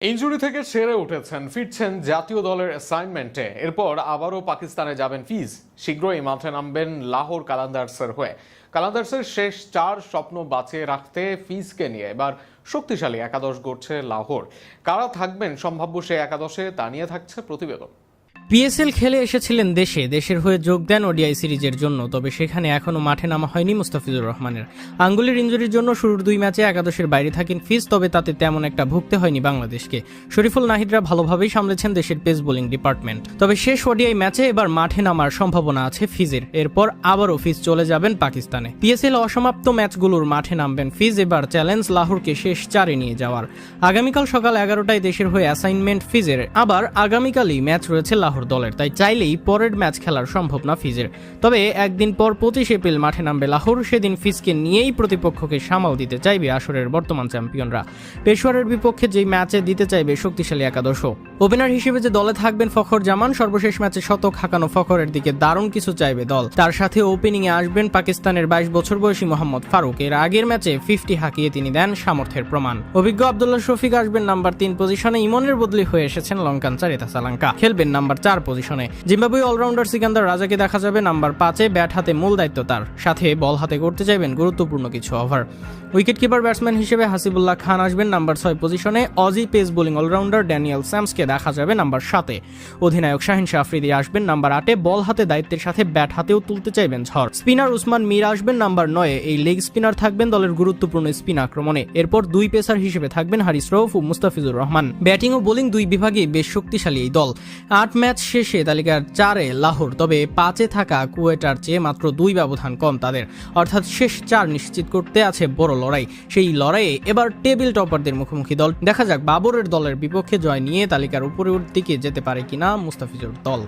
Injury থেকে সেরে উঠেছেন, ফিরছেন জাতীয় দলের অ্যাসাইনমেন্টে। এরপর আবারও পাকিস্তানে যাবেন ফিজ। শীঘ্রই মাঠে নামবেন লাহোর কালান্দার্সের হয়ে। কালান্দার্সের শেষ 4 স্বপ্ন বাঁচিয়ে রাখতে ফিজকে নিয়ে এবার শক্তিশালী একাদশ গড়ছে লাহোর। কারা থাকবেন সম্ভাব্য সেই একাদশে তা নিয়ে থাকছে প্রতিবেদন। পিএসএল খেলে এসেছিলেন দেশের হয়ে যোগ দেন ওডিআই সিরিজের জন্য। তবে সেখানে এখনও মাঠে নামা হয়নি মুস্তাফিজুর রহমানের। আঙ্গুলের ইনজুরির জন্য শুরুর 2 ম্যাচে একাদশের বাইরে থাকেন ফিজ, তবে তাতে তেমন একটা ভুগতে হয়নি বাংলাদেশকে। শরীফুল নাহিদরা ভালোভাবেই সামলেছেন দেশের পেস বোলিং ডিপার্টমেন্ট। তবে শেষ ওডিআই ম্যাচে এবার মাঠে নামার সম্ভাবনা আছে ফিজের। এরপর আবারও ফিজ চলে যাবেন পাকিস্তানে। পিএসএল অসমাপ্ত ম্যাচগুলোর মাঠে নামবেন ফিজ। এবার চ্যালেঞ্জ লাহোরকে শেষ 4-এ নিয়ে যাওয়ার। আগামীকাল সকাল 11টায় দেশের হয়ে অ্যাসাইনমেন্ট ফিজের। আবার আগামীকালই ম্যাচ রয়েছে লাহোর দলের, তাই চাইলেই পরের ম্যাচ খেলার সম্ভব না ফিজের। তবে একদিন পর 25 এপ্রিল মাঠে নামবে লাহোর। সেদিন ফিজকে নিয়েই প্রতিপক্ষকে সামাল দিতে চাইবে আসরের বর্তমান চ্যাম্পিয়নরা। পেশোয়ারের বিপক্ষে যেই ম্যাচে দিতে চাইবে শক্তিশালী একাদশও। ওপেনার হিসেবে যে দলে থাকবেন ফখর জামান, সর্বশেষ ম্যাচে শতক হাঁকানো ফখরের দিকে দারুণ কিছু চাইবে দল। তার সাথে ওপেনিংয়ে আসবেন পাকিস্তানের 22 বছর বয়সী মোহাম্মদ ফারুক। এর আগের ম্যাচে 50 হাঁকিয়ে তিনি দেন সামর্থ্যের প্রমাণ। অভিজ্ঞ আব্দুল্লাহ শফিক আসবেন নাম্বার 3 পজিশনে। ইমনের বদলি হয়ে এসেছেন লঙ্কান চারিতা সালাঙ্কা, খেলবেন নাম্বার 4 পজিশনে। জিম্বাবুয়ে অলরাউন্ডার সিকান্দার রাজাকে দেখা যাবে নাম্বার 5-এ। ব্যাট হাতে মূল দায়িত্ব তার, সাথে বল হাতে করতে চাইবেন গুরুত্বপূর্ণ কিছু ওভার। উইকেট কিপার ব্যাটসম্যান হিসেবে হাসিবুল্লাহ খান আসবেন নাম্বার 6 পজিশনে। Aussie pace bowling allrounder Daniel স্যামসকে দেখা যাবে নাম্বার 7-এ। অধিনায়ক শাহিন শাহ আফ্রিদি আসবেন নাম্বার 8-এ। বল হাতে দায়িত্বের সাথে ব্যাট হাতেও তুলতে চাইবেন ঝড়। স্পিনার উসমান মীর আসবেন নাম্বার 9-এ। এই লেগ স্পিনার থাকবেন দলের গুরুত্বপূর্ণ স্পিন আক্রমণে। এরপর 2 পেসার হিসেবে থাকবেন হারিস রউফ ও মুস্তাফিজুর রহমান। ব্যাটিং ও বোলিং 2 বিভাগেই বেশ শক্তিশালী এই দল। 8 ম্যাচ শেষে তালিকার 4-এ লাহোর, তবে 5-এ থাকা কুয়েটার চেয়ে মাত্র 2 ব্যবধান কম তাদের। অর্থাৎ শেষ 4 নিশ্চিত করতে আছে বড় লড়াই। সেই লড়াইয়ে এবার টেবিল টপারদের মুখোমুখি দল। দেখা যাক বাবরের দলের বিপক্ষে জয় নিয়ে তালিকার উপরের দিকে যেতে পারে কিনা মুস্তাফিজুর দল।